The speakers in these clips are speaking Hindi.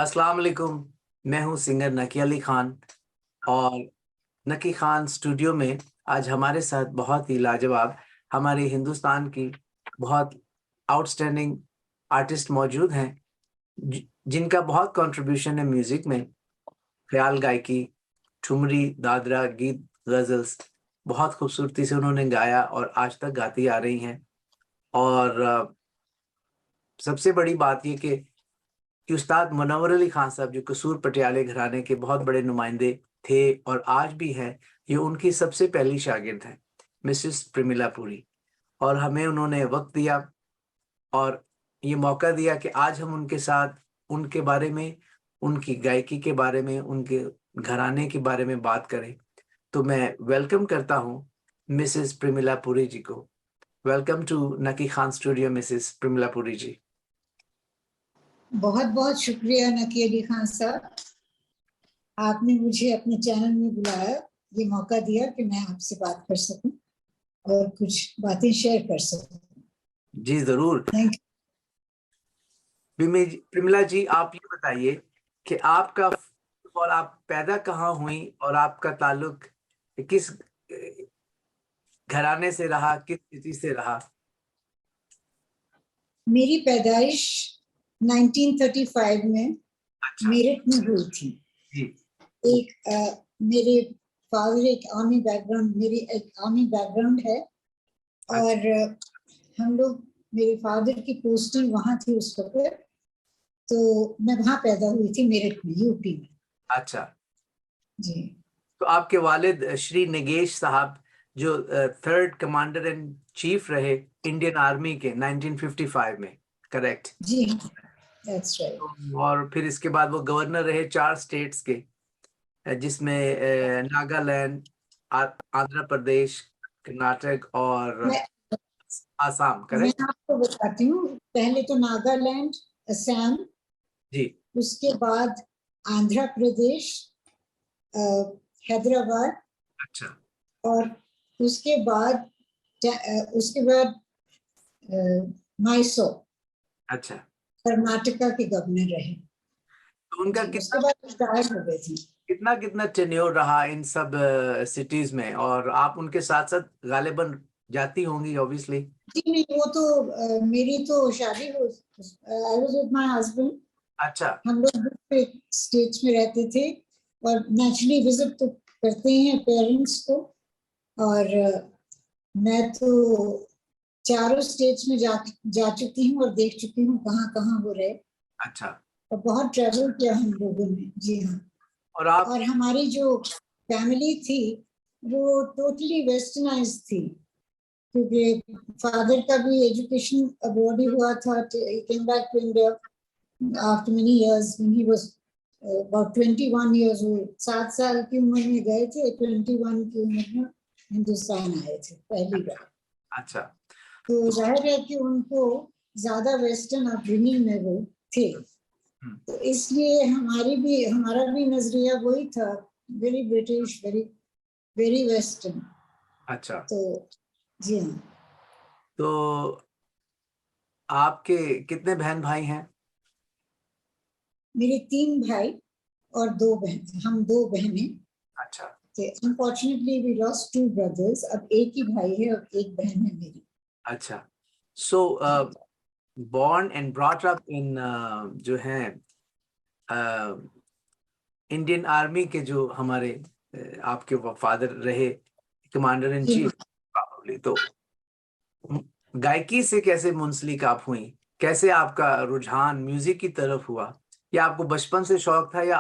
अस्सलाम वालेकुम। मैं हूं सिंगर नकी अली खान और नकी खान स्टूडियो में आज हमारे साथ बहुत ही लाजवाब हमारे हिंदुस्तान की बहुत आउटस्टैंडिंग आर्टिस्ट मौजूद हैं जिनका बहुत कंट्रीब्यूशन है म्यूजिक में। ख्याल गायकी, ठुमरी, दादरा, गीत, गजल्स बहुत खूबसूरती से उन्होंने गाया और आज तक गाती आ रही हैं। और सबसे बड़ी बात ये कि उस्ताद मुनव्वर अली खान साहब जो कसूर पटियाले घराने के बहुत बड़े नुमाइंदे थे और आज भी हैं, ये उनकी सबसे पहली शागिर्द हैं, मिसेस प्रेमिला पुरी। और हमें उन्होंने वक्त दिया और ये मौका दिया कि आज हम उनके साथ उनके बारे में, उनकी गायकी के बारे में, उनके घराने के बारे में बात करें। तो मैं वेलकम करता हूँ मिसेस प्रेमिला पुरी जी को। वेलकम टू नकी खान स्टूडियो मिसेस प्रेमिला पुरी जी। बहुत बहुत शुक्रिया नकी अली खान साहब, आपने मुझे अपने चैनल में बुलाया, ये मौका दिया कि मैं आपसे बात कर सकूं और कुछ बातें शेयर कर सकूं। जी जरूर। Thank you. प्रेमिला जी, आप ये बताइए कि आपका और आप पैदा कहाँ हुई और आपका ताल्लुक किस घराने से रहा, किस स्थिति से रहा? मेरी पैदाइश 1935 में मेरठ में हुई थी। जी। मेरे फादर एक आर्मी बैकग्राउंड, मेरी एक आर्मी बैकग्राउंड है और हम लोग, मेरे फादर की पोस्टिंग वहां थी उस वक्त, तो मैं वहां पैदा हुई थी, मेरठ में, यूपी में। अच्छा जी। तो आपके वालिद श्री निगेश साहब जो 3rd कमांडर इन चीफ रहे इंडियन आर्मी के 1955 में, करेक्ट? Ji that's right. और फिर इसके बाद वो गवर्नर रहे 4 स्टेट्स के, जिसमें नागालैंड, आंध्र प्रदेश, कर्नाटक और आसाम, मैं करेक्ट? आपको बताती हूँ, पहले तो नागालैंड, असम, जी। उसके बाद आंध्र प्रदेश, हैदराबाद, अच्छा और उसके बाद मैसूर, अच्छा। कर्नाटका के गवर्नर रहे। तो उनका उसके बाद रिटायर हो गए थे। कितना कितना टेन्योर रहा इन सब सिटीज में? और आप उनके साथ साथ गालिबन जाती होंगी ऑब्वियसली। जी नहीं, वो तो मेरी तो शादी हो, I was with my husband. अच्छा। हम लोग स्टेट्स में रहते थे और नेचुरली विजिट तो करते हैं पेरेंट्स को, और मैं तो चारों स्टेट्स में जा चुकी हूँ और देख चुकी हूँ कहाँ कहाँ वो रहे। अच्छा। और बहुत ट्रैवल किया हम लोगों ने। जी हाँ। और हमारी जो फैमिली थी वो टोटली वेस्टर्नाइज थी, क्योंकि फादर का भी एजुकेशन अब्रॉड ही हुआ था। He came back to India after many years when he was about 21 years old. 7 साल की उम्र में गए थे, 21 की उम्र में हिंदुस्तान आए थे पहली बार। अच्छा। तो जाहिर है कि उनको ज्यादा वेस्टर्न अपब्रिंगिंग में वो थे, तो इसलिए हमारा भी नजरिया वही था, वेरी ब्रिटिश, वेरी वेस्टर्न। अच्छा। तो जी हाँ। तो आपके कितने बहन भाई हैं? मेरे 3 भाई और 2 बहन, हम 2 बहनें। अच्छा। Unfortunately we lost 2 brothers. अब एक ही भाई है और एक बहन है मेरी। अच्छा। सो born and brought up in जो है इंडियन आर्मी के जो हमारे आपके फादर रहे कमांडर इन चीफ प्रॉब्ली, तो गायकी से कैसे मुंसलिक आप हुई? कैसे आपका रुझान म्यूजिक की तरफ हुआ? या आपको बचपन से शौक था, या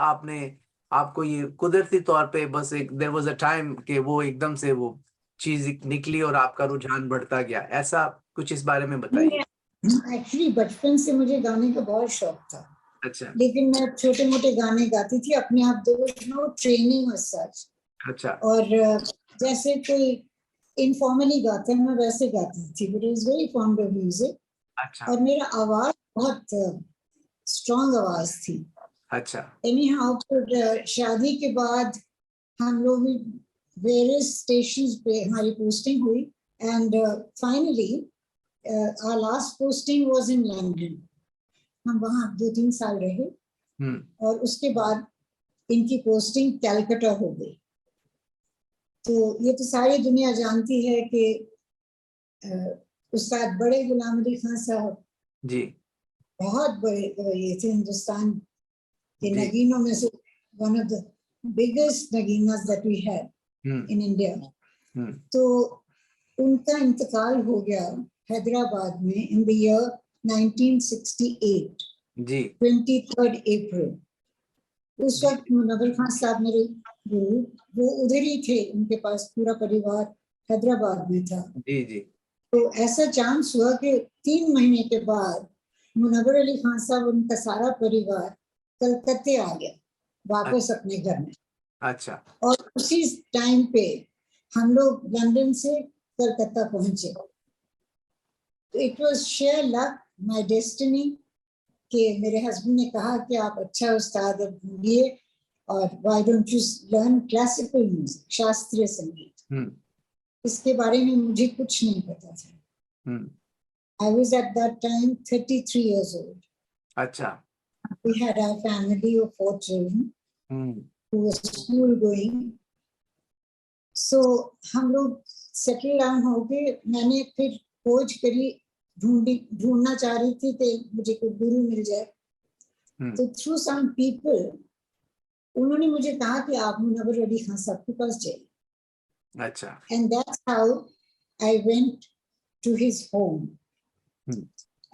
आपको ये कुदरती तौर पे बस एक देयर वाज अ टाइम कि वो एकदम से वो चीज निकली और आपका रुझान बढ़ता गया? ऐसा कुछ इस बारे में बताइए। एक्चुअली बचपन से मुझे गाने का बहुत शौक था। अच्छा। लेकिन मैं छोटे मोटे गाने गाती थी अपने आप, नो ट्रेनिंग और सच। अच्छा। और जैसे कोई इनफॉर्मली गाते हैं मैं वैसे गाती थी, but I was very fond of music. अच्छा। और मेरा आवाज बहुत स्ट्रॉन्ग आवाज थी। अच्छा। एनी हाउ, फिर शादी के बाद हम लोग वेरियस स्टेशंस पे हमारी पोस्टिंग हुई, and finally our last posting was in London. हम वहाँ 2-3 साल रहे और उसके बाद इनकी पोस्टिंग कलकत्ता हो गई। तो ये तो सारी दुनिया जानती है कि उस्ताद बड़े गुलाम अली खान साहब जी बहुत बड़े ये थे हिंदुस्तान के नगीनों में से, one of the biggest naginas that we have in India. तो उनका इंतकाल हो गया हैदराबाद में इन द ईयर 1968 जी 23 अप्रैल। उस वक्त मुनव्वर खान साहब मेरे गुरु, वो उधर ही थे, उनके पास पूरा परिवार हैदराबाद में था। जी जी तो ऐसा चांस हुआ कि 3 महीने के बाद मुनव्वर अली खान साहब, उनका सारा परिवार कलकत्ते आ गया वापस अपने घर में। अच्छा। और उसी टाइम पे हम लोग लंदन से कलकत्ता पहुंचे। तो it was share luck, my destiny, कि मेरे हस्बैंड ने कहा कि आप अच्छा उस्ताद ढूंढिए और why don't you learn classical music, शास्त्रीय संगीत। इसके बारे में मुझे कुछ नहीं पता था। I was at that time 33 years old. अच्छा। We had our family of 4 children who were school going. So हम लोग सेटल डाउन हो गए। मैंने फिर खोज करी, ढूंढना चाह रही थी कि मुझे कोई गुरु मिल जाए। तो थ्रू सम पीपल उन्होंने मुझे कहा कि आप मुनव्वर अली खान साहब के पास जाइए। अच्छा। And that's how I went to his home.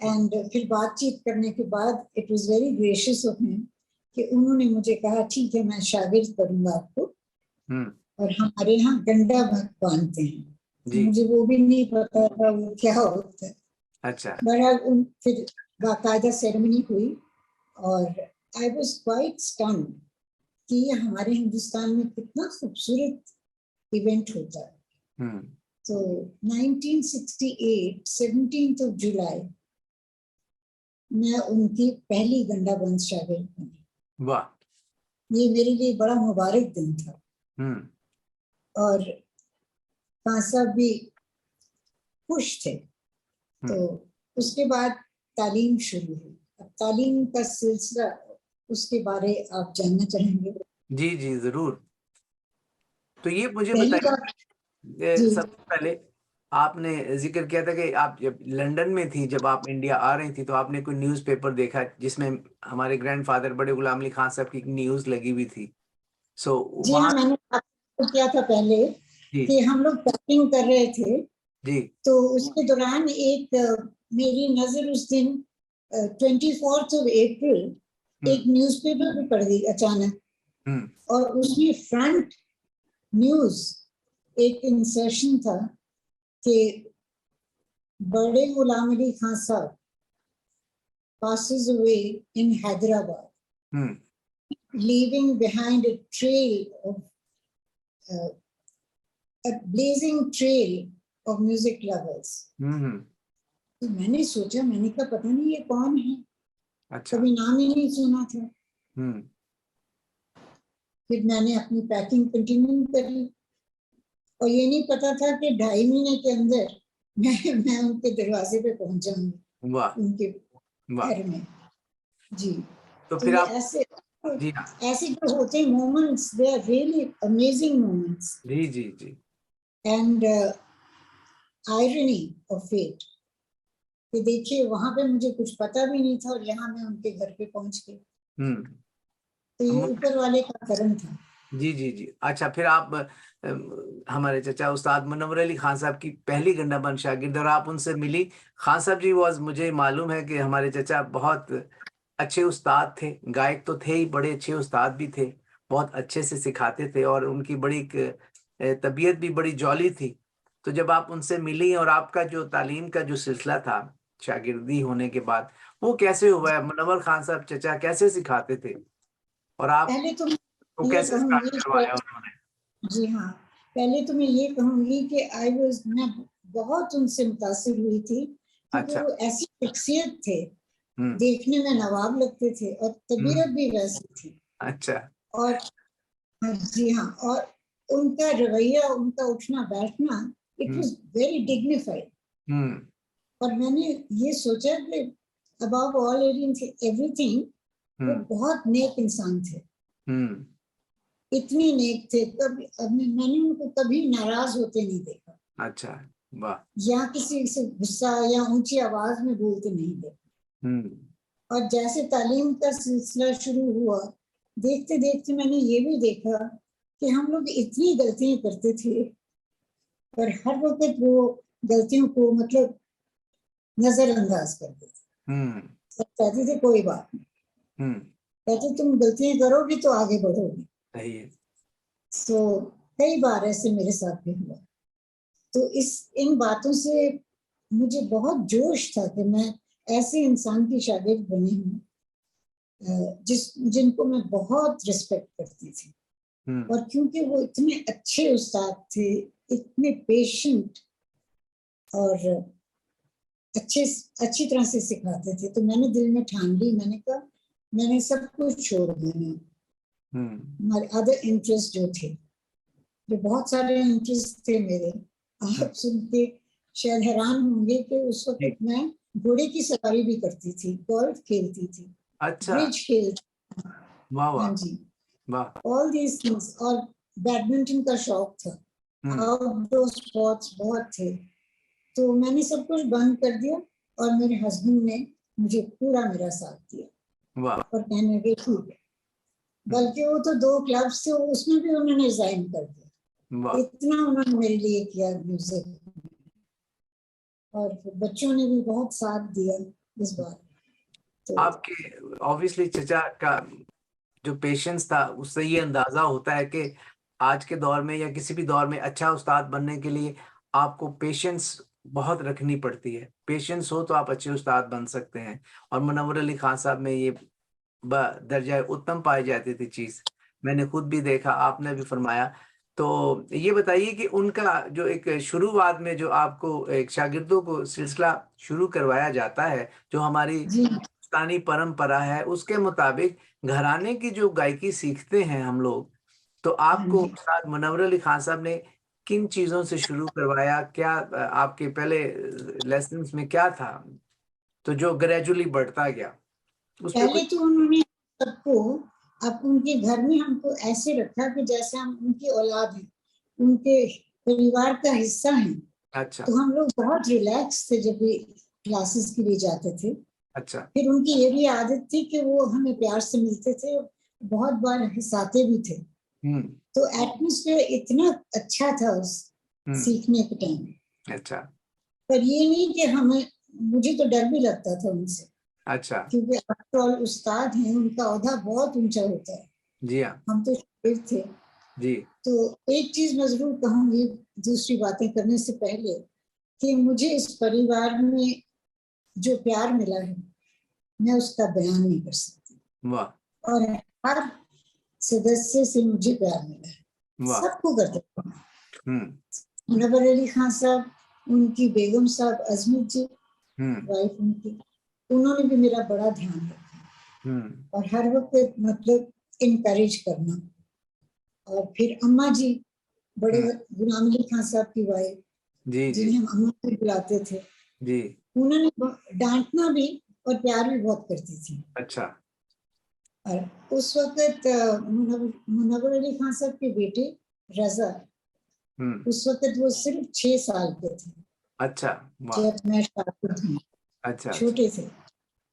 And फिर बातचीत करने के बाद it was very gracious of him कि उन्होंने मुझे कहा ठीक है मैं शागिर्द करूंगा आपको, और हमारे यहाँ गंडा बांधते हैं। मुझे वो भी नहीं पता था वो क्या होता है। अच्छा। बहरहाल फिर बाकायदा सेरेमनी हुई और I was quite stunned कि ये हमारे हिंदुस्तान में कितना खूबसूरत इवेंट होता है। तो 1968 17th of July मैं उनकी पहली गंडा बंद शागिर्द बनी। वाह! ये मेरे लिए बड़ा मुबारक दिन था। और खान साहब भी खुश थे। तो उसके बाद तालीम शुरू हुई। अब तालीम का सिलसिला, उसके बारे आप जानना चाहेंगे? जी जी जरूर। तो ये मुझे बताइए, सबसे पहले आपने जिक्र किया था कि आप जब लंदन में थी, जब आप इंडिया आ रही थी, तो आपने कोई न्यूज़पेपर देखा जिसमें हमारे ग्रैंडफादर बड़े गुलाम अली खान साहब की न्यूज़ लगी हुई थी। जी हाँ, मैंने आपको किया था पहले कि हम लोग पैकिंग कर रहे थे जी, तो उसके दौरान एक मेरी नजर उस दिन 24th of April एक न्यूज़पेपर पे पड़ गई अचानक, और उसमें फ्रंट न्यूज एक इंसर्शन था कि बड़े गुलाम अली खान साहब passes away in Hyderabad, leaving behind a trail of a blazing trail of music lovers. तो मैंने सोचा, मैंने कहा पता नहीं ये कौन है। अच्छा। कभी नाम ही नहीं सुना था। फिर मैंने अपनी पैकिंग कंटिन्यू करी और ये नहीं पता था कि 2.5 महीने के अंदर मैं उनके दरवाजे पे पहुंच जाऊंगी। वाह! उनके घर में। जी। तो फिर आप ऐसे जो होते moments, they are really amazing moments. जी जी जी। एंड आयरनी ऑफ फेट कि देखिए वहां पे मुझे कुछ पता भी नहीं था और यहाँ मैं उनके घर पे पहुंच गई। तो ये ऊपर वाले का करम था। जी जी जी। अच्छा, फिर आप हमारे चचा उस्ताद मुनव्वर अली खान साहब की पहली गंडाबंद शागिर्द और आप उनसे मिली। खान साहब जी मुझे मालूम है कि हमारे चचा बहुत अच्छे उस्ताद थे, गायक तो थे ही, बड़े अच्छे उस्ताद भी थे, बहुत अच्छे से सिखाते थे और उनकी बड़ी तबीयत भी बड़ी जौली थी। तो जब आप उनसे मिली और आपका जो तालीम का जो सिलसिला था शागिर्दी होने के बाद, वो कैसे हुआ है? मुनव्वर खान साहब चचा कैसे सिखाते थे और आप पहले तो कैसे स्टार्ट करवाया उन्होंने? जी हाँ, पहले तो मैं ये कहूंगी कि मैं बहुत उनसे मुतासिर हुई थी क्योंकि वो ऐसी शख्सियत थे, देखने में नवाब लगते थे और तबीयत भी वैसी थी। अच्छा। और जी हाँ, और उनका रवैया, उनका उठना बैठना, इट वाज वेरी डिग्निफाइड। और मैंने ये सोचा कि above all एवरीथिंग वो बहुत नेक इंसान थे, इतनी नेक थे, कभी मैंने उनको कभी नाराज होते नहीं देखा। अच्छा, वाह। या किसी से गुस्सा या ऊंची आवाज में बोलते नहीं देखा। और जैसे तालीम का सिलसिला शुरू हुआ, देखते देखते मैंने ये भी देखा कि हम लोग इतनी गलतियां करते थे, पर हर वक्त वो गलतियों को मतलब नजरअंदाज करते थे। कहते थे कोई बात नहीं, कहते तुम गलतियां करोगी तो आगे बढ़ोगी। सही है। तो कई बार ऐसे मेरे साथ भी हुआ। तो इन बातों से मुझे बहुत जोश था कि मैं ऐसे इंसान की शागिर्द बनी हूँ जिनको मैं बहुत रिस्पेक्ट करती थी। और क्योंकि वो इतने अच्छे उस्ताद थे, इतने पेशेंट और अच्छी तरह से सिखाते थे, तो मैंने दिल में ठान ली, मैंने कहा मैंने सब कुछ छोड़ देना। हमारे अदर इंटरेस्ट जो थे, जो बहुत सारे इंटरेस्ट थे मेरे, आप सुन के शायद हैरान होंगे कि उस वक्त मैं घोड़े की सवारी भी करती थी, गोल्फ खेलती थी, अच्छा, ब्रिज खेलती थी। हाँ जी, ऑल दीज थिंग्स। और बैडमिंटन का शौक था, आउटडोर स्पोर्ट्स बहुत थे। तो मैंने सब कुछ बंद कर दिया और मेरे हस्बैंड ने मुझे पूरा मेरा साथ दिया और कहने लगे ठीक है। बल्कि वो तो 2 क्लब्स थे, उसमें भी उन्होंने रिजाइन कर दिया, इतना उन्होंने मेरे लिए किया म्यूजिक। और बच्चों ने भी बहुत साथ दिया इस बार। तो आपके ऑब्वियसली चचा का जो पेशेंस था, उससे ये अंदाजा होता है कि आज के दौर में या किसी भी दौर में अच्छा उस्ताद बनने के लिए आपको पेशेंस बहुत रखनी पड़ती है। पेशेंस हो तो आप अच्छे उस्ताद बन सकते हैं, और मुनव्वर अली खान साहब में ये दर्जा उत्तम पाई जाती थी चीज। मैंने खुद भी देखा, आपने भी फरमाया। तो ये बताइए कि उनका जो एक शुरुआत में जो आपको एक शागिर्दों को सिलसिला शुरू करवाया जाता है, जो हमारी हिंदुस्तानी परंपरा है, उसके मुताबिक घराने की जो गायकी सीखते हैं हम लोग, तो आपको उस्ताद मुनव्वर अली खान साहब ने किन चीजों से शुरू करवाया? क्या आपके पहले लेसन्स में क्या था, तो जो ग्रेजुअली बढ़ता गया उस पे पहले तो उन्होंने सबको, अब उनके घर में हमको ऐसे रखा कि जैसे हम उनकी औलाद हैं, उनके परिवार का हिस्सा हैं। अच्छा। तो हम लोग बहुत रिलैक्स थे जब भी क्लासेस के लिए जाते थे। अच्छा। फिर उनकी ये भी आदत थी कि वो हमें प्यार से मिलते थे, बहुत बार हंसाते भी थे। तो एटमॉस्फेयर इतना अच्छा था उस सीखने के टाइम। अच्छा। पर ये नहीं कि हमें, मुझे तो डर भी लगता था उनसे। अच्छा। क्योंकि आफ्टर ऑल उस्ताद हैं, उनका ओहदा बहुत ऊंचा होता है। जी हाँ। हम तो शागिर्द थे। जी। तो एक चीज मैं जरूर कहूंगी दूसरी बातें करने से पहले, कि मुझे इस परिवार में जो प्यार मिला है, मैं उसका बयान नहीं कर सकती। वाह। और हर सदस्य से मुझे प्यार मिला है, सबको करते मुनव्वर अली खान साहब, उनकी बेगम साहब अजमत जी, वाइफ उनकी, उन्होंने भी मेरा बड़ा ध्यान रखा और हर वक्त मतलब इनकरेज करना। और फिर अम्मा जी, बड़े गुलाम अली खान साहब की वाइफ, जिन्हें हम अम्मा जी बुलाते थे, जी, उन्होंने डांटना भी और प्यार भी बहुत करती थी। अच्छा। और उस वक्त मुनव्वर अली खान साहब के बेटे रजा, उस वक्त वो सिर्फ 6 साल के थे। अच्छा। जब मैं शागिर्द हुई, अच्छा। छोटे थे।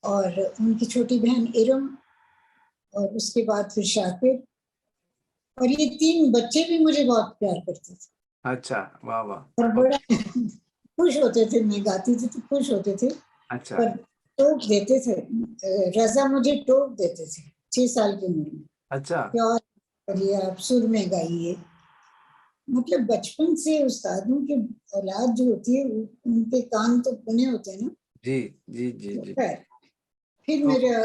और उनकी छोटी बहन इरम, और उसके बाद फिर शाकिर, और ये 3 बच्चे भी मुझे बहुत प्यार करते थे। अच्छा, वाह वाह। और बड़ा खुश होते थे, मैं गाती थी तो खुश होते थे। अच्छा। पर टोक देते थे, रजा मुझे टोक देते थे 6 साल की उम्र में। अच्छा। और करिए आप सुर में गाइए। मतलब बचपन से उस्तादों की औलाद जो होती है, उनके कान तो बने होते हैं ना। जी जी जी जी। फिर मेरा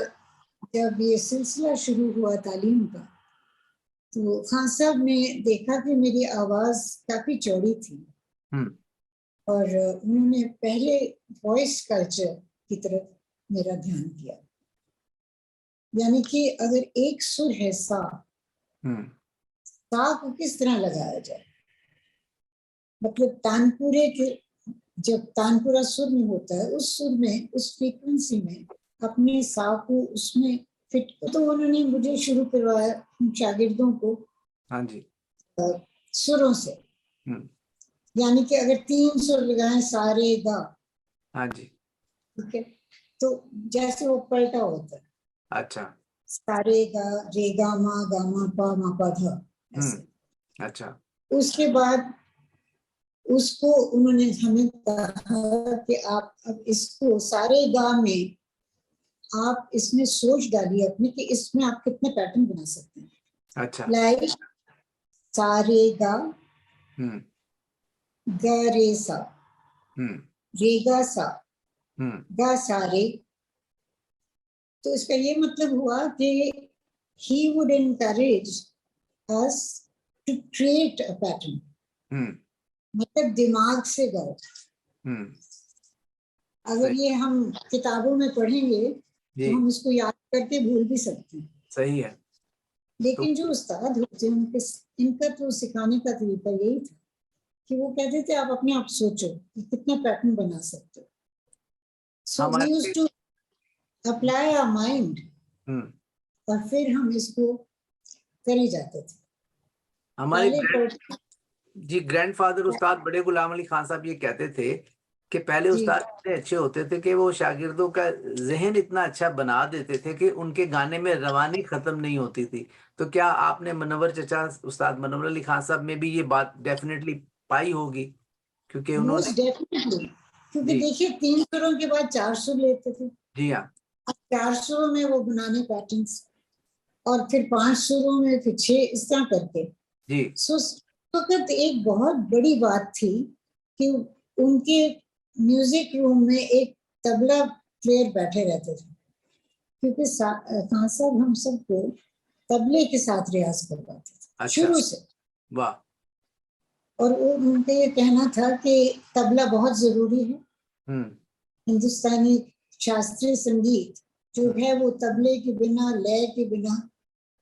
जब ये सिलसिला शुरू हुआ तालीम का, तो खान साहब ने देखा कि मेरी आवाज काफी चौड़ी थी, और उन्होंने पहले वॉइस कल्चर की तरफ मेरा ध्यान किया। यानी कि अगर एक सुर है सा, सा को किस तरह लगाया जाए, मतलब तानपुरे के, जब तानपुरा सुर में होता है, उस सुर में, उस फ्रीक्वेंसी में अपने सा को उसमें फिट कर। तो उन्होंने मुझे शुरू करवाया शागिर्दों को हाँ जी सुरों से, यानी कि अगर 3 सुर लगाएं सारे गा, हाँ जी ठीक है, तो जैसे वो पलटा होता है, अच्छा सारे गा रे गा मा पा धा, ऐसे। अच्छा उसके बाद उसको उन्होंने हमें कहा कि आप अब इसको सारे गा में आप इसमें सोच डालिए अपने कि इसमें आप कितने पैटर्न बना सकते हैं। अच्छा लाइक सारे गा ग रे सा रे गा सा गा सारे। तो इसका ये मतलब हुआ कि he would encourage us to create a pattern, मतलब दिमाग से गाओ। अगर ये हम किताबों में पढ़ेंगे तो हम इसको याद करके भूल भी सकते हैं, सही है। लेकिन जो उस्ताद होते हैं उनके इनका तो सिखाने का तरीका यही था कि वो कहते थे आप अपने आप सोचो कि कितना पैटर्न बना सकते हो। So we used to apply our mind और फिर हम इसको करे जाते थे। हमारे जी ग्रैंडफादर उस्ताद बड़े गुलाम अली खान साहब ये कहते थे कि पहले उस्ताद इतने अच्छे होते थे कि वो शागिर्दों का जहन इतना अच्छा बना देते थे कि उनके गाने में रवानी खत्म नहीं होती थी। तो क्या आपने मनव्वर चचा उस्ताद मनव्वर अली खान साहब में भी ये बात डेफिनेटली पाई होगी, क्योंकि उन्होंने क्योंकि देखिए 3 सुरों के बाद 4 सुर लेते थे। जी हाँ, 4 सुरों में वो बनाने पैटर्न्स, और फिर 5 सुरों में, फिर 6, इस तरह करके जी। सो वक्त एक बहुत बड़ी बात थी कि उनके म्यूजिक रूम में एक तबला प्लेयर बैठे रहते थे, क्योंकि खान साहब हम सबको तबले के साथ रियाज करवाते थे शुरू से। वाह। और उनका ये कहना था कि तबला बहुत जरूरी है। हिंदुस्तानी शास्त्रीय संगीत जो है वो तबले के बिना, लय के बिना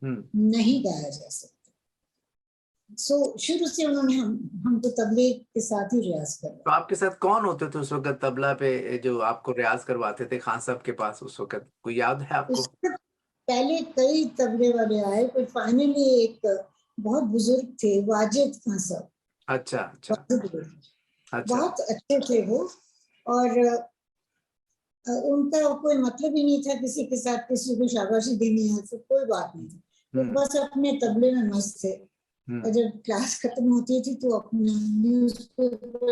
नहीं गाया जा सकता। सो शुरू से उन्होंने हमको तबले के साथ ही रियाज करवाया। तो आपके साथ कौन होते थे उस वक्त तबला पे जो आपको रियाज करवाते थे खान साहब के पास उस वक्त, कोई याद है आपको? पहले कई तबले वाले आए, पर फाइनली एक बहुत बुजुर्ग थे वाजिद खान साहब। अच्छा अच्छा अच्छा। बहुत अच्छे थे वो, और उनका कोई मतलब ही नहीं था किसी के साथ किसी को शाबाशी देनी है, तो कोई बात नहीं थी। वो बस अपने तबले में मस्त थे। और जब क्लास खत्म होती थी तो अपना न्यूज़पेपर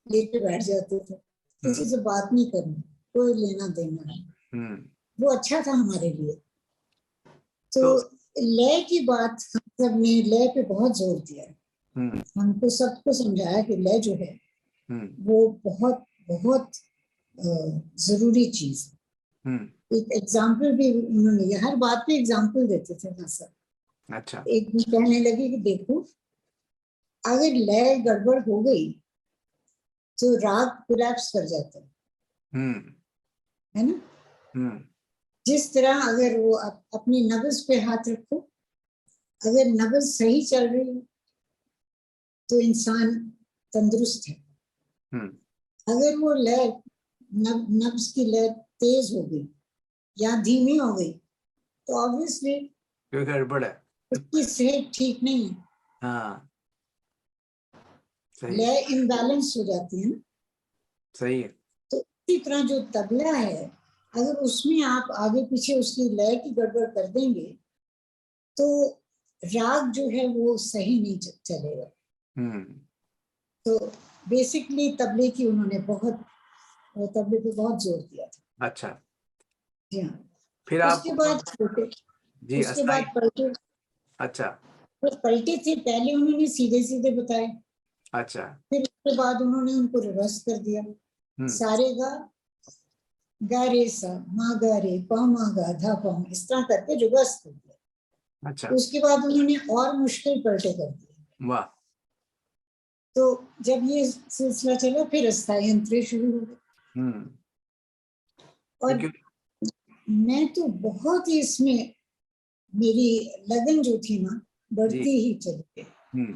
लेके बैठ जाते थे, किसी से बात नहीं करनी, कोई लेना देना नहीं। वो अच्छा था हमारे लिए। तो लय की बात सबने लय पे बहुत जोर दिया। हमको सबको समझाया कि लय जो है वो बहुत बहुत जरूरी चीज है। एक एग्जाम्पल भी उन्होंने, हर बात पे एग्जाम्पल देते थे ना सर। अच्छा। एक दिन कहने लगे कि देखो अगर लय गड़बड़ हो गई तो राग कोलैप्स कर जाता है ना। जिस तरह अगर वो अपनी नब्ज पे हाथ रखो, अगर नब्ज सही चल रही है तो इंसान तंदुरुस्त है। अगर वो लय नब्ज की लय तेज हो गई या धीमी हो गई तो ऑब्वियसली गड़बड़ है, उसकी सेहत ठीक नहीं है। हाँ सही, लय इम्बैलेंस हो जाती है ना। सही है। तो इसी तरह जो तबला है, अगर उसमें आप आगे पीछे उसकी लय की गड़बड़ कर देंगे तो राग जो है वो सही नहीं चलेगा। तो बेसिकली तबले की उन्होंने तबले पे बहुत जोर दिया था। अच्छा जी हाँ। फिर उसके बाद जी उसके बाद पलटे। अच्छा तो पलटे थे, पहले उन्होंने सीधे सीधे बताए, अच्छा, फिर उसके बाद उन्होंने उनको रिवर्स कर दिया। सारे गा रे सा मा गा रे पा मा गा धा पा, इस तरह करके रिवर्स कर दिया। अच्छा। उसके बाद उन्होंने और मुश्किल पलटे कर दिए। वाह। तो जब ये सिलसिला चला फिर अस्थाई अंतरे शुरू हो गए। और मैं तो बहुत ही इसमें मेरी लगन जो थी ना बढ़ती ही चली गई।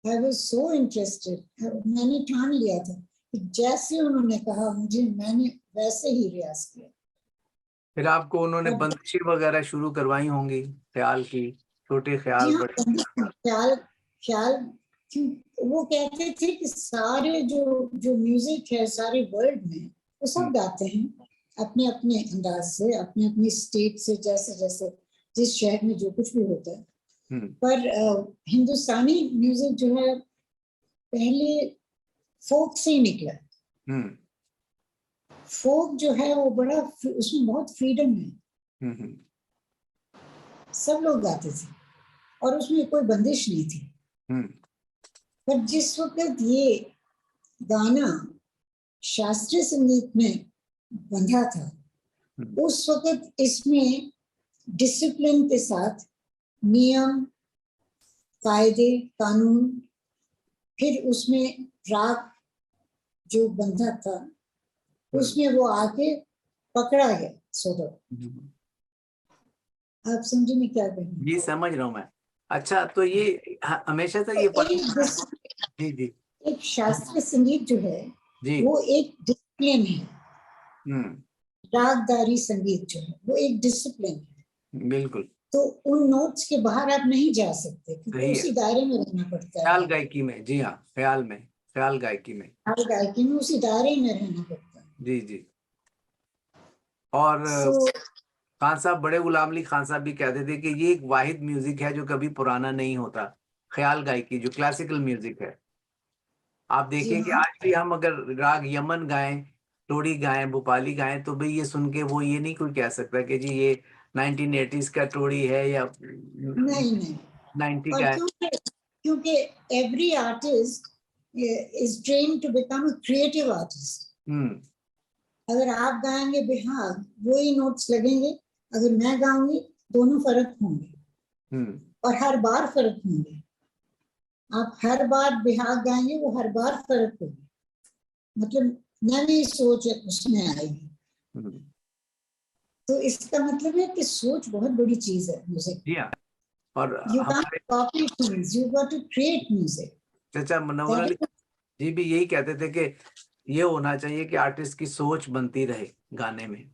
I was so interested. मैंने ठान लिया था कि जैसे उन्होंने कहा मुझे, मैंने वैसे ही रियाज किया। फिर आपको उन्होंने बंदिशें वगैरह शुरू करवाई होंगी, ख्याल की, छोटे ख्याल, जी बड़े ख्याल। ख्याल वो कहते थे कि सारे जो म्यूजिक है सारे वर्ल्ड में वो सब गाते हैं अपने अपने अंदाज से, अपने अपने स्टेट से, जैसे जैसे जिस शहर में जो कुछ भी होता है। पर हिंदुस्तानी म्यूजिक जो है पहले फोक से ही निकला। फोक जो है वो बड़ा, उसमें बहुत फ्रीडम है। सब लोग गाते थे और उसमें कोई बंदिश नहीं थी। पर जिस वक्त ये गाना शास्त्रीय संगीत में बंधा था, उस वक्त इसमें डिसिप्लिन के साथ नियम, कायदे, कानून, फिर उसमें राग जो बंधा था उसमें वो आके पकड़ा गया। आप समझे मैं क्या कह रही हूँ? जी समझ रहा हूँ मैं। अच्छा, तो ये हमेशा से ये जी जी एक शास्त्रीय संगीत जो है जी वो एक डिसिप्लिन है। रागदारी संगीत जो है वो एक डिसिप्लिन है। बिल्कुल। तो उन नोट्स के बाहर आप नहीं जा सकते क्योंकि उसी दायरे में रहना पड़ता है। ख्याल गायकी में, जी हाँ, ख्याल में, ख्याल गायकी में, ख्याल गायकी में उसी दायरे में रहना पड़ता है। जी जी। और खान साहब, बड़े गुलाम अली खान साहब भी कहते थे कि ये एक वाहिद म्यूजिक है जो कभी पुराना नहीं होता। ख्याल गायकी जो क्लासिकल म्यूजिक है, आप देखिए कि आज भी हम अगर राग यमन गाएं, टोड़ी गाएं, भोपाली गाएं, तो भाई ये सुन के वो ये नहीं कोई कह सकता कि जी ये 1980s का टोड़ी है या नहीं 90 का है। क्योंकि every artist is trained to become a creative artist. अगर आप गाएंगे बिहार वही नोट्स लगेंगे, अगर मैं गाऊंगी दोनों फर्क होंगे और हर बार फर्क होंगे। आप हर बार बिहार गाएंगे वो हर बार फर्क होगी, मतलब नई सोच उसमें आएगी। तो इसका मतलब है कि सोच बहुत बड़ी चीज है म्यूजिक। जी हाँ। और you can't copy things, you got to create music. चाचा मुनव्वर अली जी भी यही कहते थे कि ये होना चाहिए कि आर्टिस्ट की सोच बनती रहे गाने में।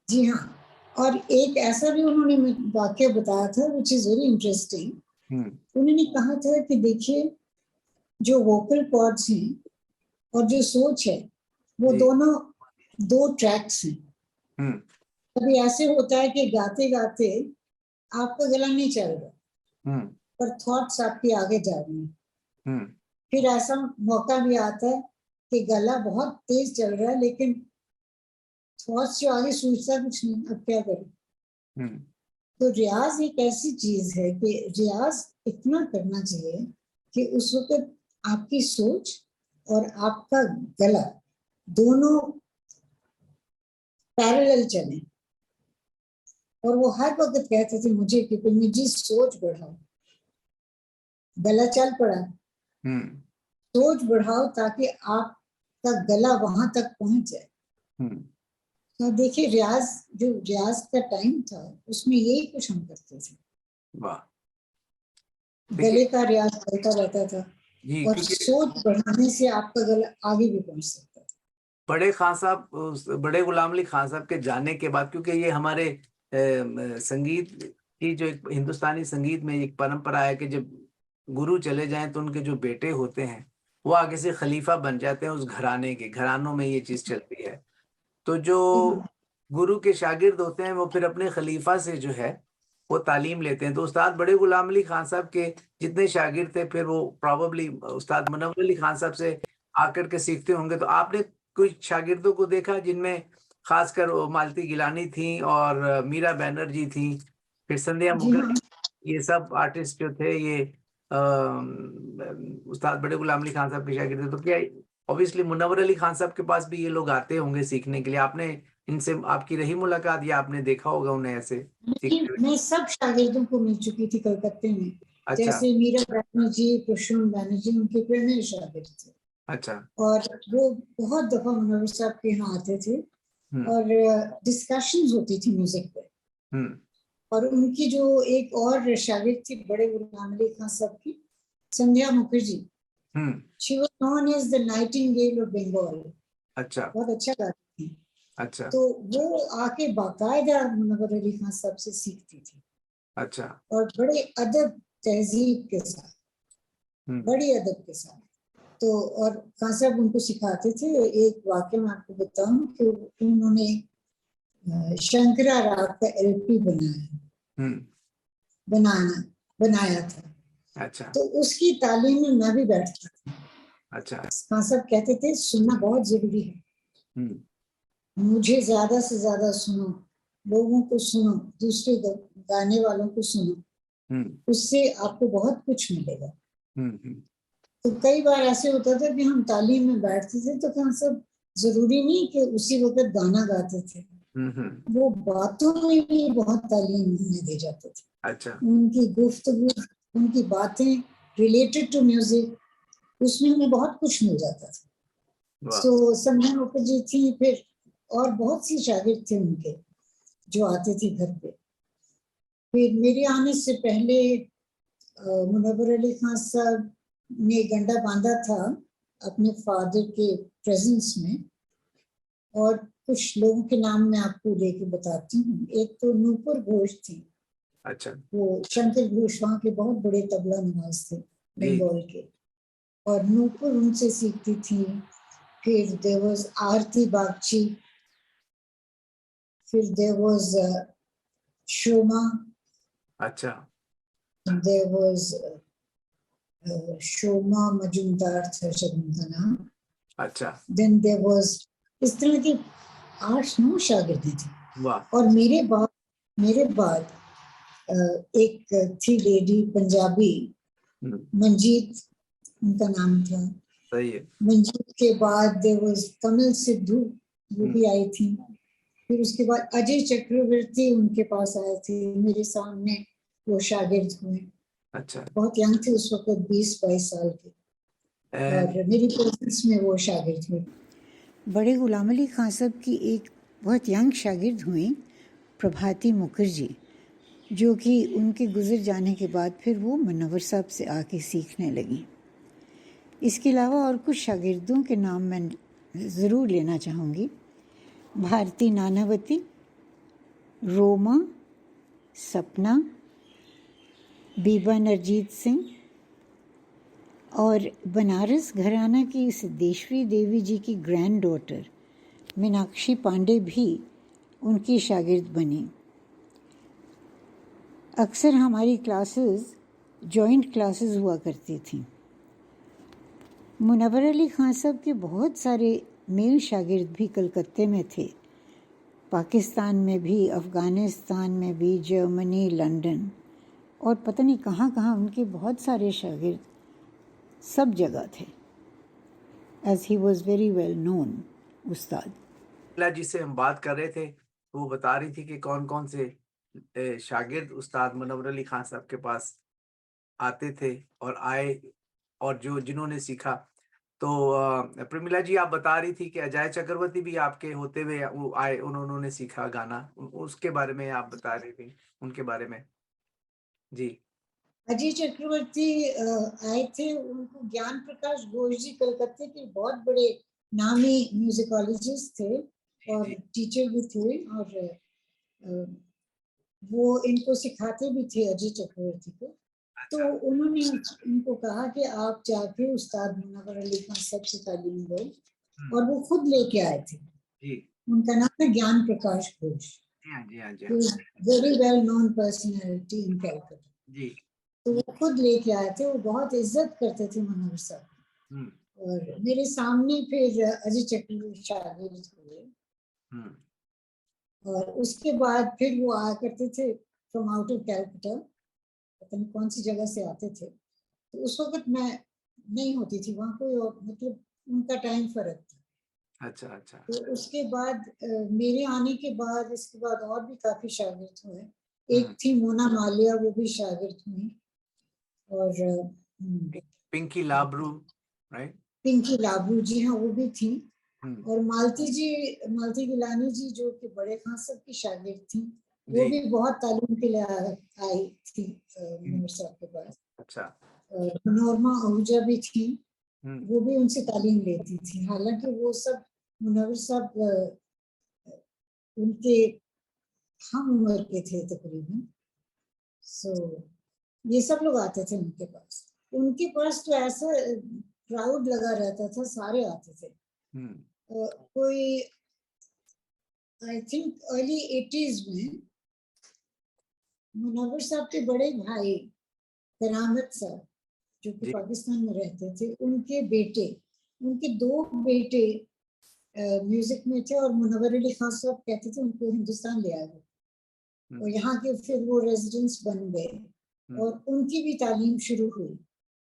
जी हाँ, और एक ऐसा भी उन्होंने वाक्य बताया था विच इज वेरी इंटरेस्टिंग। उन्होंने कहा था कि देखिए जो वोकल कॉर्ड्स हैं और जो सोच है वो दोनों दो ट्रैक्स हैं। कभी ऐसे होता है कि गाते गाते आपका गला नहीं चल रहा पर थॉट्स आपके आगे जा रही हैं। फिर ऐसा मौका भी आता है कि गला बहुत तेज चल रहा है लेकिन थॉट्स जो आगे सोचता कुछ नहीं, अब क्या करें। तो रियाज एक ऐसी चीज है कि रियाज इतना करना चाहिए कि उस वक्त आपकी सोच और आपका गला दोनों पैरेलल चले। और वो हर वक्त कहते थे मुझे कि मुझे सोच बढ़ाओ, गला चल पड़ा, सोच बढ़ाओ ताकि आपका गला वहां तक पहुंच जाए। तो देखिए जो रियाज का टाइम था उसमें यही कुछ हम करते थे। वाह, गले का रियाज करता रहता था और सोच बढ़ाने से आपका गला आगे भी पहुंच सकता था। बड़े खान साहब, बड़े गुलाम अली खान साहब के जाने के बाद, क्योंकि ये हमारे संगीत की जो एक हिंदुस्तानी संगीत में एक परंपरा है कि जब गुरु चले जाएं तो उनके जो बेटे होते हैं वो आगे से खलीफा बन जाते हैं उस घराने के। घरानों में ये चीज चलती है। तो जो गुरु के शागिर्द होते हैं वो फिर अपने खलीफा से जो है वो तालीम लेते हैं। तो उस्ताद बड़े गुलाम अली खान साहब के जितने शागिर्द थे फिर वो प्रॉबली उस्ताद मुनव्वर अली खान साहब से आकर के सीखते होंगे। तो आपने कुछ शागिर्दों को देखा जिनमें खासकर मालती गिलानी थी और मीरा बैनर्जी थी, फिर संध्या मुखर्जी, ये सब आर्टिस्ट जो थे ये उस्ताद बड़े गुलाम अली खान साहब के शागिर्द थे। तो क्या ऑब्वियसली मुनव्वर अली खान साहब के पास भी ये लोग आते होंगे सीखने के लिए? आपने इनसे आपकी रही मुलाकात या आपने देखा होगा उन्हें ऐसे? मैं सब शागिर्दों को मिल चुकी थी कलकत्ते में। अच्छा। जैसे मीरा बैनर्जी, प्रसून बैनर्जी उनके प्रेमी शागिर्द थे। अच्छा। और वो बहुत दफा मुनव्वर साहब के यहाँ आते थे और डिस्कशंस होती थी म्यूजिक पे। और उनकी जो एक और शागिर्द थी बड़े गुलाम अली खान साहब की, Sandhya Mukherjee, she was known as the nightingale of Bengal. अच्छा। बहुत अच्छा गाती थी। अच्छा तो वो आके बाकायदा मुनव्वर अली खान साहब से सीखती थी। अच्छा। और बड़े अदब तहजीब के साथ, बड़ी अदब के साथ। तो और खान साहब उनको सिखाते थे। एक वाक्य मैं आपको बताऊं कि उन्होंने शंकरा राग का एलपी बनाया था। अच्छा तो उसकी तालीम में मैं भी बैठती थी। अच्छा। खान साहब कहते थे सुनना बहुत जरूरी है, मुझे ज्यादा से ज्यादा सुनो, लोगों को सुनो, दूसरे गाने वालों को सुनो, उससे आपको बहुत कुछ मिलेगा। तो कई बार ऐसे होता था कि हम तालीम में बैठते थे तो खान साहब जरूरी नहीं कि उसी वक्त गाना गाते थे, वो बातों में भी बहुत तालीम हमें दे जाते थे। अच्छा। उनकी गुफ्तगू, उनकी बातें रिलेटेड टू म्यूजिक, उसमें हमें बहुत कुछ मिल जाता था। तो संध्या मुखर्जी थी, फिर और बहुत सी शागिर्द थे उनके जो आते थे घर पे। फिर मेरे आने से पहले मुनव्वर अली खान साहब ने गंडा बांधा था अपने फादर के प्रेजेंस में। और कुछ लोगों के नाम मैं आपको लेके बताती हूँ। एक तो नूपुर घोष थी। अच्छा। वो शंकर घोष वहाँ के बहुत बड़े तबला नवाज थे बंगाल के, और नूपुर उनसे सीखती थी। फिर देयर वाज आरती बागची, फिर देयर वाज शोमा, अच्छा। देयर वाज शोमा मजुमदार था शायद उनका नाम। अच्छा। देन देयर वाज, इस तरह की 8-9 शागिर्दें थी। और मेरे बाद एक थी लेडी पंजाबी, मंजीत उनका नाम था। सही है। मंजीत के बाद देयर वाज कमल सिद्धू, वो भी आई थी। फिर उसके बाद अजय चक्रवर्ती उनके पास आए थे, मेरे सामने वो शागिर्द हुए। अच्छा। बहुत यंग थे उस वक्त, 20-22 साल के, और मेरी प्रेजेंस में वो शागिर्द हुए। बड़े गुलाम अली खान साहब की एक बहुत यंग शागिर्द हुई प्रभाती मुखर्जी, जो कि उनके गुजर जाने के बाद फिर वो मुनव्वर साहब से आके सीखने लगी। इसके अलावा और कुछ शागिर्दों के नाम मैं ज़रूर लेना चाहूँगी। भारती नानावती, रोमा, सपना, बीबा नरजीत सिंह, और बनारस घराना की सिद्धेश्वरी देवी जी की ग्रैंड डॉटर मीनाक्षी पांडे भी उनकी शागिर्द बनी। अक्सर हमारी क्लासेस जॉइंट क्लासेस हुआ करती थीं। मुनव्वर अली खान साहब के बहुत सारे मेल शागिर्द भी कलकत्ते में थे, पाकिस्तान में भी, अफ़गानिस्तान में भी, जर्मनी, लंदन, और पता नहीं कहाँ कहाँ उनके बहुत सारे शागिर्द सब जगह थे। As he was very well known उस्ताद। जिससे हम बात कर रहे थे वो बता रही थी कि कौन कौन से शागिर्द उस्ताद मुनव्वर अली खान साहब के पास आते थे और आए, और जो जिन्होंने सीखा। तो प्रमिला जी, आप बता रही थी कि अजय चक्रवर्ती भी आपके होते हुए वो आए, उन्होंने सीखा गाना, उसके बारे में आप बता रही थी, उनके बारे में। जी। अजय चक्रवर्ती आए थे, उनको ज्ञान प्रकाश घोष जी कलकत्ते के बहुत बड़े नामी म्यूजिकोलॉजिस्ट थे और टीचर भी थे, और वो इनको सिखाते भी थे अजय चक्रवर्ती को। तो उन्होंने इनको कहा कि आप जाके उस्ताद मुनव्वर अली खान साहब से तालीम लो, और वो खुद लेके आए थे। उनका नाम है Gyan Prakash Ghosh, very well known personality in Calcutta. तो वो खुद लेके आए थे, वो बहुत इज्जत करते थे मुनव्वर साहब। और मेरे सामने फिर अजय चक्रवर्ती शागिर्द हुए, और उसके बाद फिर वो आया करते थे फ्रॉम आउट ऑफ कैलकाटा, पता नहीं कौन सी जगह से आते थे। तो उस वक्त मैं नहीं होती थी वहाँ, कोई और, मतलब उनका टाइम फर्क था। अच्छा अच्छा। तो उसके बाद मेरे आने के बाद, इसके बाद और भी काफी शागिर्द हुए। एक थी मोना मालिया, वो भी शागिर्द हुई, और पिंकी लाबरू, राइट? पिंकी लाबरू, जी हाँ, वो भी थी। और मालती गिलानी जी, जो कि बड़े खान साहब की शागिर्द थी, वो भी बहुत तालीम के लिए आई थी मुनव्वर साहब के पास। अच्छा। नोरमा आहूजा भी थी, वो भी उनसे तालीम लेती थी। हालांकि वो सब मुनव्वर साहब उनके हम उम्र के थे तकरीबन। सो ये सब लोग आते थे उनके पास। उनके पास तो ऐसा क्राउड लगा रहता था, सारे आते थे। कोई आई थिंक अर्ली 80s में मुनव्वर साहब के बड़े भाई करामत साहब, जो कि पाकिस्तान में रहते थे, उनके बेटे, उनके 2 बेटे म्यूजिक में थे और मुनव्वर अली खान साहब कहते थे उनको हिंदुस्तान ले आए और यहाँ के फिर वो रेजिडेंट्स बन गए और उनकी भी तालीम शुरू हुई।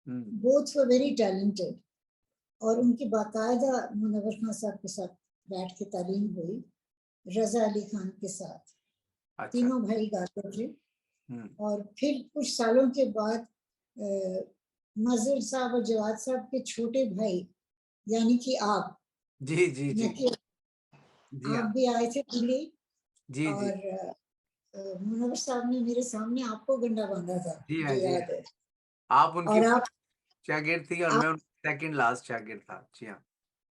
बोथ वर वेरी टैलेंटेड और उनकी बाकायदा मुनव्वर खान साहब के साथ बैठ के तालीम हुई, रजा अली खान के साथ। अच्छा। तीनों भाई गाते थे। और फिर कुछ सालों के बाद मजहर साहब और जवाद साहब के छोटे भाई यानी कि आप, जी जी जी, आप भी आए थे दिल्ली। जी और मुनव्वर साहब ने मेरे सामने आपको गंडा बांधा था, मुझे याद है। आप उनकी और आप शागिर्द थी और मैं उनका सेकंड लास्ट शागिर्द था। जी हाँ,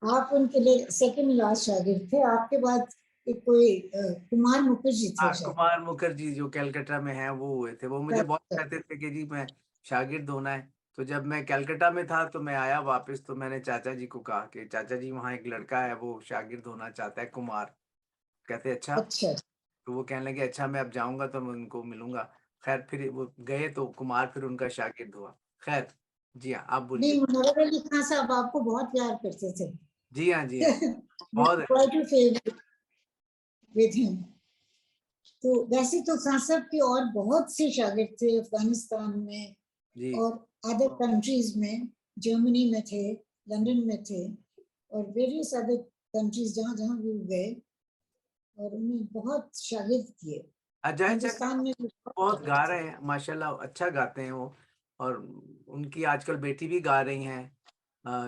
आप उनके लिए सेकंड लास्ट शागिर्द थे। आपके बाद एक कोई कुमार मुखर्जी थे। कुमार मुखर्जी जो कलकत्ता में है वो हुए थे। वो मुझे बहुत कहते थे कि जी मैं शागिर्द होना है। तो जब मैं कलकत्ता में था तो मैं आया वापस, तो मैंने चाचा जी को कहा कि चाचा जी वहाँ एक लड़का है वो शागिर्द होना चाहता है, कुमार। कहते अच्छा। तो वो कहने लगे अच्छा मैं अब जाऊंगा तो मैं उनको मिलूंगा। खैर फिर वो गए तो कुमार फिर उनका शागिर्द हुआ। खैर जी हाँ, आप बोलिए। मुनव्वर अली खान साहब आपको बहुत प्यार करते थे। जी हाँ, जी हाँ, बहुत विद हिम। तो वैसे तो खान साहब के और बहुत से शागिर्द थे अफगानिस्तान में जी। और अदर कंट्रीज में, जर्मनी में थे, लंदन में थे और वेरियस अदर कंट्रीज जहाँ जहाँ भी गए और उन्हें बहुत शागिर्द किए। हिंदुस्तान में बहुत गा रहे हैं माशाल्लाह, अच्छा गाते हैं वो। और उनकी आजकल बेटी भी गा रही हैं,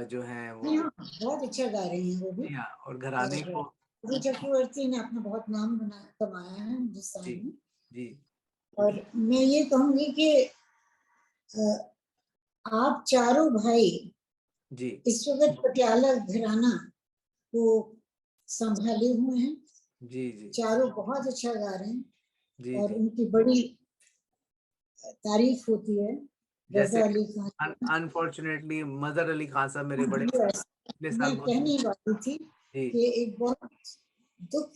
जो है वो बहुत अच्छा गा रही हैं वो भी। और घराने को चक्रवर्ती ने अपना बहुत नाम कमाया है हिंदुस्तान में। जी। और मैं ये कहूंगी कि आप चारों भाई जी इस वक्त पटियाला घराना को संभाले हुए हैं। जी जी, चारों बहुत अच्छा गा रहे हैं जी और जी। उनकी बड़ी तारीफ होती है। जैसे रजा अली खान, अनफॉर्चुनेटली मजहर अली खान साहब मेरे बड़े पिछले मैं साल कहने वाली थी कि एक बहुत दुख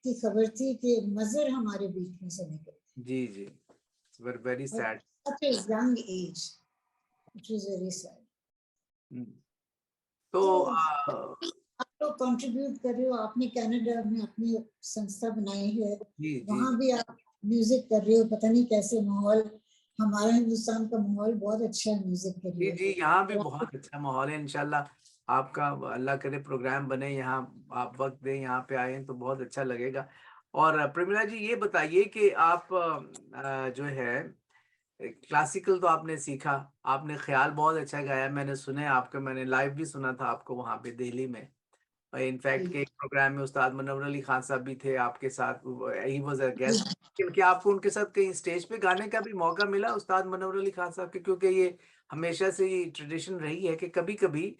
की खबर थी कि मजहर हमारे बीच में से निकले। जी जी, were very sad. Such a young age, it was very sad. तो आप लोग कंट्रीब्यूट कर रहे हो, आपने कनाडा में अपनी संस्था बनाई है, वहाँ भी आप म्यूजिक कर रहे हो। पता नहीं कैसे माहौल, हमारा हिंदुस्तान का माहौल बहुत अच्छा है म्यूजिक के लिए। जी, यहाँ भी बहुत अच्छा माहौल है इंशाल्लाह। आपका अल्लाह करे प्रोग्राम बने यहाँ, आप वक्त दें, यहाँ पे आए तो बहुत अच्छा लगेगा। और प्रमिला जी ये बताइए कि आप जो है क्लासिकल तो आपने सीखा, आपने ख्याल बहुत अच्छा गाया, मैंने सुने आपके, मैंने लाइव भी सुना था आपको वहाँ पे दिल्ली में। इनफैक्ट के एक प्रोग्राम में उस्ताद मुनव्वर अली खान साहब भी थे आपके साथ, ही वाज अ गेस्ट। क्या आपको उनके साथ कहीं स्टेज पे गाने का भी मौका मिला उस्ताद मुनव्वर अली खान साहब के? क्योंकि ये हमेशा से ये ट्रेडिशन रही है कि कभी कभी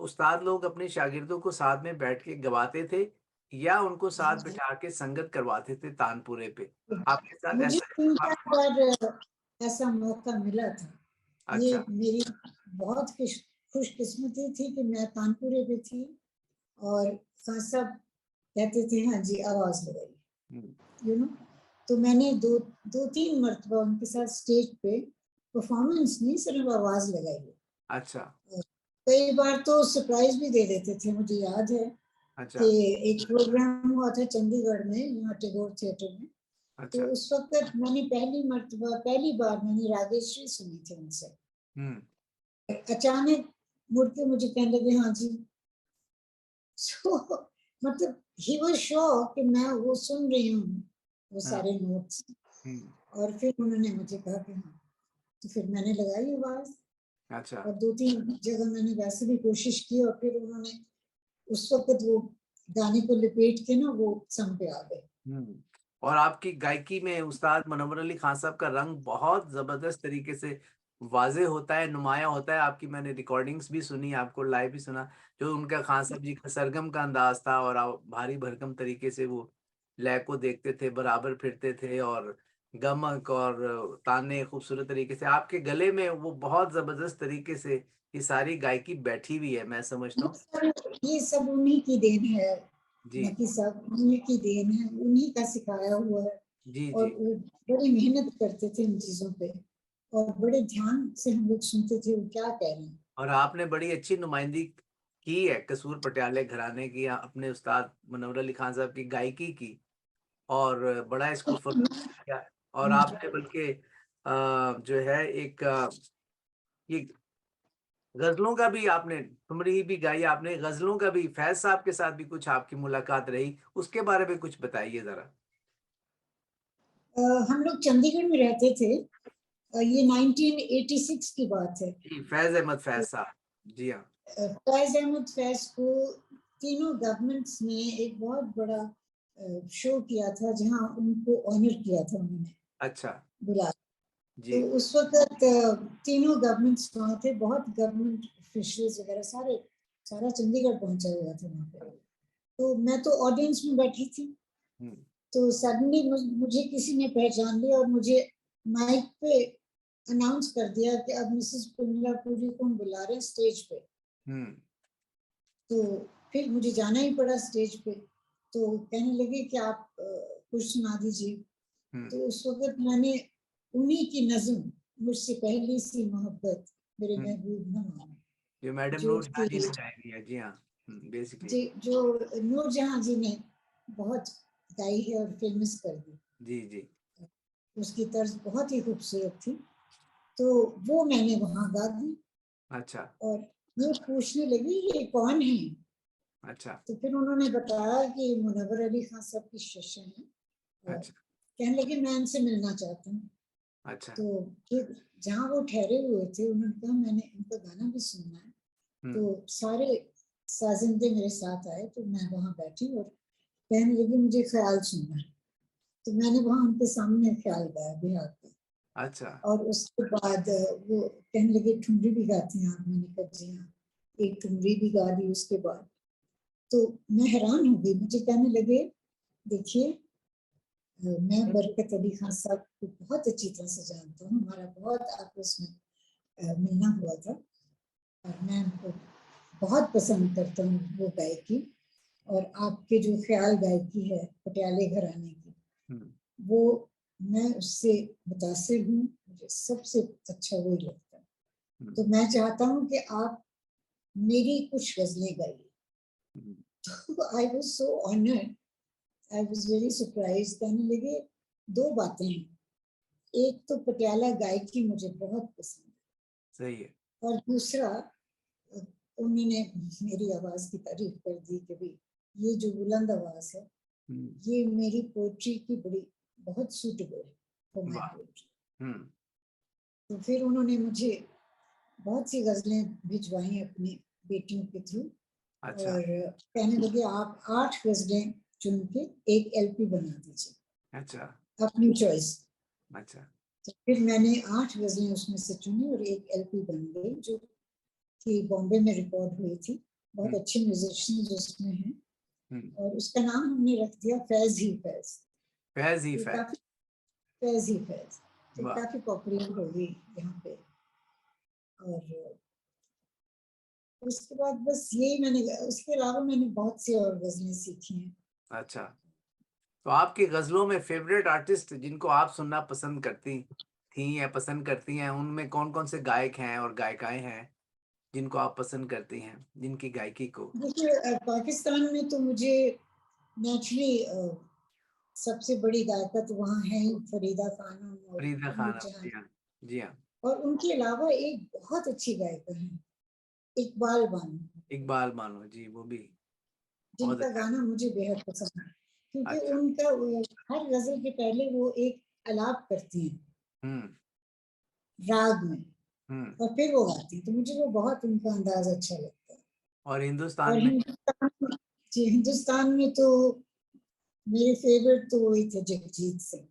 उस्ताद लोग अपने शागिर्दों को साथ में बैठ के गवाते थे या उनको साथ बिठा के संगत करवाते थे तानपुरे पे। आपके साथ मुझे ऐसा 3-4 बार ऐसा मौका मिला था। ये अच्छा, मेरी बहुत खुशकिस्मती थी कि मैं तानपुरे पे थी और खान साहब कहते थे हाँ जी आवाज लगाइए, यू नो। तो मैंने 2-3 मरतबा उनके साथ स्टेज पे परफॉर्मेंस नहीं, सिर्फ आवाज लगाई है। अच्छा, कई बार तो सरप्राइज भी दे देते थे। मुझे याद है अच्छा, कि एक प्रोग्राम हुआ था चंडीगढ़ में, यहाँ टैगोर थिएटर में। तो अच्छा, उस वक्त मैंने पहली बार मैंने रागेश्वरी सुनी थी उनसे। अचानक मुड़ के मुझे कहने लगे हाँ जी। so, मतलब ही वाज श्योर कि मैं वो सुन रही हूँ वो सारे नोट्स। और फिर उन्होंने मुझे कहा कि हाँ, तो फिर मैंने लगाई आवाज। अच्छा। और 2-3 जगह मैंने वैसे भी कोशिश की और फिर उन्होंने उस वक्त वो गाने को लपेट के ना वो सम पे आ गए। और आपकी गायकी में उस्ताद मुनव्वर अली खान साहब का रंग बहुत जबरदस्त तरीके से वाजे होता है, नुमाया होता है। आपकी मैंने रिकॉर्डिंग्स भी सुनी, आपको लाइव भी सुना। जो उनका खान साहब जी का सरगम का अंदाज था और भारी भरकम तरीके से वो लय को देखते थे, बराबर फिरते थे और गमक और ताने खूबसूरत तरीके से आपके गले में वो बहुत जबरदस्त तरीके से ये सारी गायकी बैठी हुई है, मैं समझता हूँ। ये सब उन्हीं की देन है, जी नकी साहब, उन्हीं की देन है, उन्हीं का सिखाया हुआ है। जी और जी। वो बड़ी मेहनत करते थे इन चीजों पे और बड़े ध्यान से हम लोग सुनते थे वो क्या कह रहे हैं। और आपने बड़ी अच्छी नुमाइंदगी की है कसूर पटियाले घराने की, अपने उस्ताद मुनव्वर अली खान साहब की गायकी की, और बड़ा इसको फरोग किया है। और आपने बल्कि जो है एक ये गजलों का भी आपने, ठुमरी भी गाई आपने, गजलों का भी फैज साहब के साथ भी कुछ आपकी मुलाकात रही, उसके बारे में कुछ बताइए जरा। हम लोग चंडीगढ़ में रहते थे। ये 1986 की बात है। जी, फैज अहमद फैज साहब, जी हाँ। फैज अहमद फैज को तीनों गवर्नमेंट्स ने एक बहुत बड़ा शो किया था जहां उनको ऑनर किया था उन्होंने अच्छा बुला। जी। तो उस वक्त तीनों गवर्नमेंट्स वहाँ थे, बहुत गवर्नमेंट ऑफिशियल्स वगैरह सारा चंडीगढ़ पहुंचा हुआ था वहाँ पे। तो मैं तो ऑडियंस में बैठी थी। तो सडनली मुझे किसी ने पहचान लिया और मुझे माइक पे अनाउंस कर दिया कि अब मिसेस पुनिला पुरी को हम बुला रहे हैं स्टेज पे। तो फिर मुझे जाना ही पड़ा स्टेज पे। तो कहने लगे कि आप कुछ सुना दीजिए। तो उस वक्त मैंने उन्हीं की नज़्म, मुझसे पहली सी मोहब्बत मेरे महबूब न मानो, जो मैडम जो नूर जहां जी ने गाई है, जी हाँ, बेसिकली जो नूरजहां जी ने बहुत गाई है और फेमस कर दी। जी जी। उसकी तर्ज बहुत ही खूबसूरत थी। तो वो मैंने वहां गा दी। अच्छा और ये पूछने लगी ये कौन है। अच्छा तो फिर उन्होंने बताया कि मुनव्वर अली खान साहब की शिष्य हैं। और अच्छा कहने लगे मैं इनसे मिलना चाहता हूँ। अच्छा। तो फिर जहाँ वो ठहरे हुए थे उन्होंने कहा मैंने इनका गाना भी सुनना है। तो सारे साजिंदे मेरे साथ आए तो मैं वहां बैठी और कहने लगी मुझे ख्याल सुनना है। तो मैंने वहां उनके सामने ख्याल गाया बिहार का। अच्छा और उसके बाद वो कहने लगे ठुमरी भी गाती हैं आप। मैंने कहा जी हाँ, एक ठुमरी भी गा दी उसके बाद। तो मैं हैरान हो गई। मुझे कहने लगे देखिए मैं बरकत अली खान साहब को बहुत अच्छी तरह से जानता हूँ, हमारा बहुत आपस में मिलना हुआ था और मैं उनको बहुत पसंद करता हूँ वो गायकी। और आपके जो ख्याल गायकी है पटियाले घराने की, वो मैं उससे मुतासिर हूँ, मुझे सबसे अच्छा वही लगता है। तो मैं चाहता हूँ कि आप मेरी कुछ गजलें गाइए। तो I was so honoured, I was very surprise. कहने लगे दो बातें हैं, एक तो पटियाला गायकी मुझे बहुत पसंद है, सही है, और दूसरा उन्होंने मेरी आवाज की तारीफ कर दी कि भाई ये जो बुलंद आवाज है ये मेरी पोएट्री की बड़ी बहुत सूटेबल है फॉर माय वाह, पोएट्री। तो फिर उन्होंने मुझे बहुत सी गजलें भिजवाई अपनी बेटियों के थ्रू। अच्छा और कहने लगे आप 8 गजलें चुन के एक एलपी बना दीजिए अच्छा अपनी चॉइस। अच्छा। तो फिर मैंने 8 गजलें उसमें से चुनी और एक एलपी बन गई जो कि बॉम्बे में रिकॉर्ड हुई थी। बहुत अच्छे म्यूजिशियंस उसमें हैं और उसका नाम हमने रख दिया फैज ही फैज। फैज ही ये फैज, काफी फैज ही फैज तो वाह। काफी पॉपुलर हो गई यहाँ पे। और उसके बाद बस यही मैंने, उसके अलावा मैंने बहुत सी और गजलें सीखी हैं। अच्छा, तो आपकी गजलों में फेवरेट आर्टिस्ट जिनको आप सुनना पसंद करती थी या पसंद करती हैं, उनमें कौन कौन से गायक हैं और गायिकाएं हैं जिनको आप पसंद करती हैं, जिनकी गायकी को? देखिए पाकिस्तान में तो मुझे नेचुरली सबसे बड़ी गायिका तो वहाँ है ही फरीदा खानम और फरीदा खानम, नूरजहां। जी हाँ जी हाँ। और उनके अलावा एक बहुत अच्छी गायिका है इकबाल बानो, इकबाल मानो जी, वो भी बहुत जिनका अच्छा। गाना मुझे बेहद पसंद है। क्योंकि अच्छा उनका हर गजल के पहले वो एक आलाप करती हैं राग में हम्म। और फिर वो गाती, तो मुझे वो बहुत उनका अंदाज अच्छा लगता है। और और हिंदुस्तान में? हिंदुस्तान में, जी हिंदुस्तान में तो मेरे फेवरेट तो वही थे जगजीत सिंह।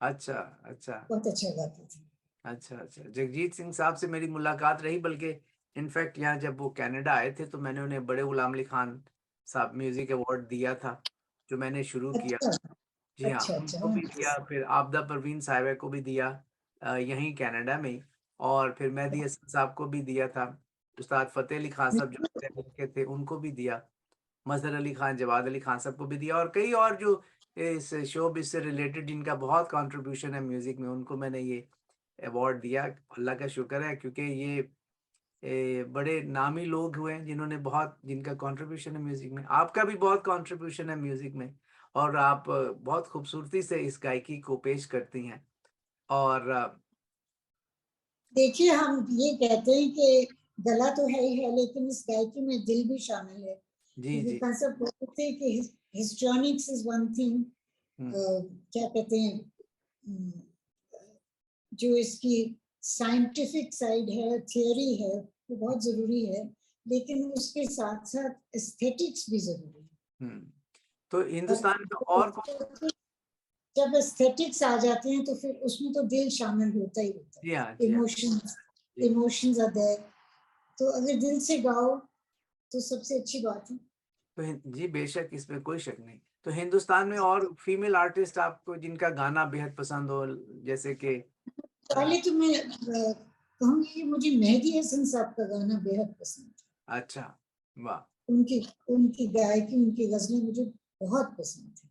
अच्छा अच्छा बहुत अच्छा गाते थे। अच्छा अच्छा। जगजीत सिंह साहब से मेरी मुलाकात रही, बल्कि इनफैक्ट यहाँ जब वो कनाडा आए थे तो मैंने उन्हें बड़े गुलाम अली खान साहब म्यूजिक अवार्ड दिया था, जो मैंने शुरू किया। अच्छा जी हाँ, अच्छा उनको भी दिया, फिर आपदा परवीन साहिबा को भी दिया यहीं कनाडा में ही, और फिर मेहदी हसन साहब को भी दिया था, उस्ताद फतेह अली खान साहब जो के थे उनको भी दिया, मजहर अली खान, जवाद अली खान साहब को भी दिया, और कई और जो इस शोबिज़ से रिलेटेड जिनका बहुत कंट्रीब्यूशन है म्यूजिक में, उनको मैंने ये अवार्ड दिया। अल्लाह का शुक्र है, क्योंकि ये बड़े नामी लोग हुए हैं जिन्होंने बहुत, जिनका कंट्रीब्यूशन है म्यूजिक में। आपका भी बहुत कंट्रीब्यूशन है म्यूजिक में, और आप बहुत खूबसूरती से इस गायकी को पेश करती हैं। और देखिए, हम ये कहते हैं कि गला तो है ही है, लेकिन इस गायकी में दिल भी शामिल है। जी जी, सब बोलते हैं कि हिस्ट्रोनिक्स इज वन थिंग, क्या कहते हैं, जो इसकी साइंटिफिक साइड है, थियोरी है, वो बहुत जरूरी है, लेकिन उसके साथ साथ एस्थेटिक्स भी जरूरी है। तो हिंदुस्तान में और जब एस्थेटिक्स आ जाते हैं तो फिर उसमें तो दिल शामिल होता ही होता जी हाँ, है। इमोशंस आर देयर, तो अगर दिल से गाओ तो सबसे अच्छी बात है। तो जी बेशक, इसमें कोई शक नहीं। तो हिंदुस्तान में और फीमेल आर्टिस्ट आपको जिनका गाना बेहद पसंद हो, जैसे कि पहले तो मैं कहूँगी कि मुझे मेहदी हसन साहब का गाना बेहद पसंद है। अच्छा, वाह। उनकी उनकी गायकी, उनकी गजलें मुझे बहुत पसंद थी।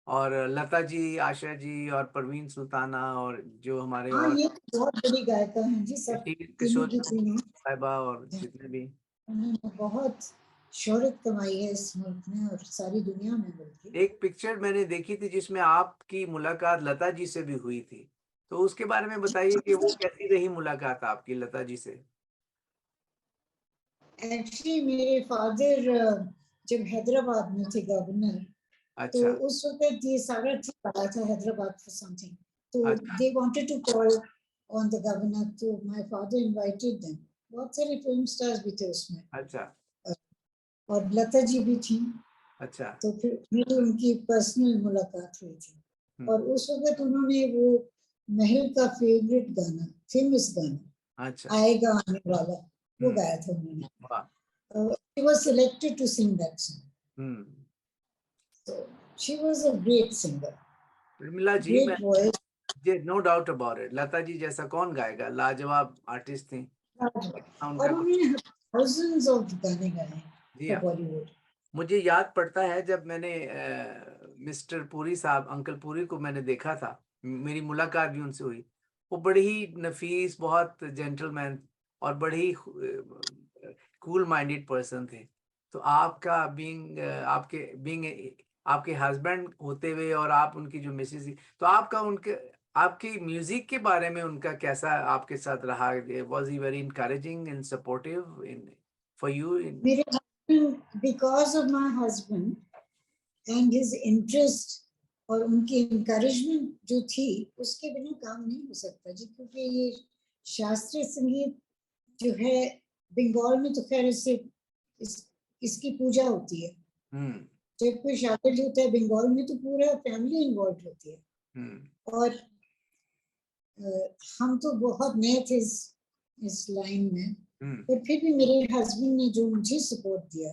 और लता जी, आशा जी, और परवीन सुल्ताना, और जो हमारे हाँ, और ये बहुत बड़ी गायिका हैं जी, सब तीनों की तीनों साहिबा और जितने भी, उन्होंने बहुत शोहरत कमाई है इस मुल्क में और सारी दुनिया में। बल्कि एक पिक्चर मैंने देखी थी जिसमें आपकी मुलाकात लता जी से भी हुई थी, तो उसके बारे में बताइए कि वो कैसी रही मुलाकात आपकी लता जी से। एक्चुअली मेरे फादर जब हैदराबाद में थे गवर्नर, तो अच्छा उस वक्त ये सारा ट्रिप आया था हैदराबाद फॉर समथिंग, तो अच्छा they wanted to call on the governor, तो माय फादर इनवाइटेड देम। बहुत सारे फिल्म स्टार्स भी थे उसमें, अच्छा और लता जी भी थी। अच्छा। तो फिर मेरी उनकी पर्सनल मुलाकात हुई थी, और उस वक्त उन्होंने वो महल का फेवरेट गाना, फेमस गाना अच्छा, आएगा आने वाला, वो गाया था उन्होंने। वाह। She was selected to sing that song. Hmm. So she was a great singer, Urmila ji, मैं great voice. No doubt about it, Lata ji जैसा कौन गाएगा, लाजवाब आर्टिस्ट थी और उनका कुछ। उन्होंने thousands of गाने गाए जी for हाँ, Bollywood. मुझे याद पड़ता है जब मैंने मिस्टर पुरी साहब, अंकल पुरी को मैंने देखा था, मेरी मुलाकात भी उनसे हुई। वो बड़े ही नफीस, बहुत जेंटलमैन, और बड़े ही कूल माइंडेड पर्सन थे। तो आपका आपके हस्बैंड होते हुए, और आप उनकी जो मिसेज थी, तो आपका उनके आपकी म्यूजिक के बारे में उनका कैसा आपके साथ रहा? Was he very encouraging and supportive in for you in? मेरे husband, because of my husband and his interest और उनकी encouragement जो थी, उसके बिना काम नहीं हो सकता जी, क्योंकि ये शास्त्रीय संगीत जो है बंगाल में, तो खैर इसकी पूजा होती है। जब कोई शादी होता है बंगाल में, तो पूरा फैमिली इन्वॉल्व होती है। और हम तो बहुत नए थे इस लाइन में, पर फिर भी मेरे हस्बैंड ने जो मुझे सपोर्ट दिया,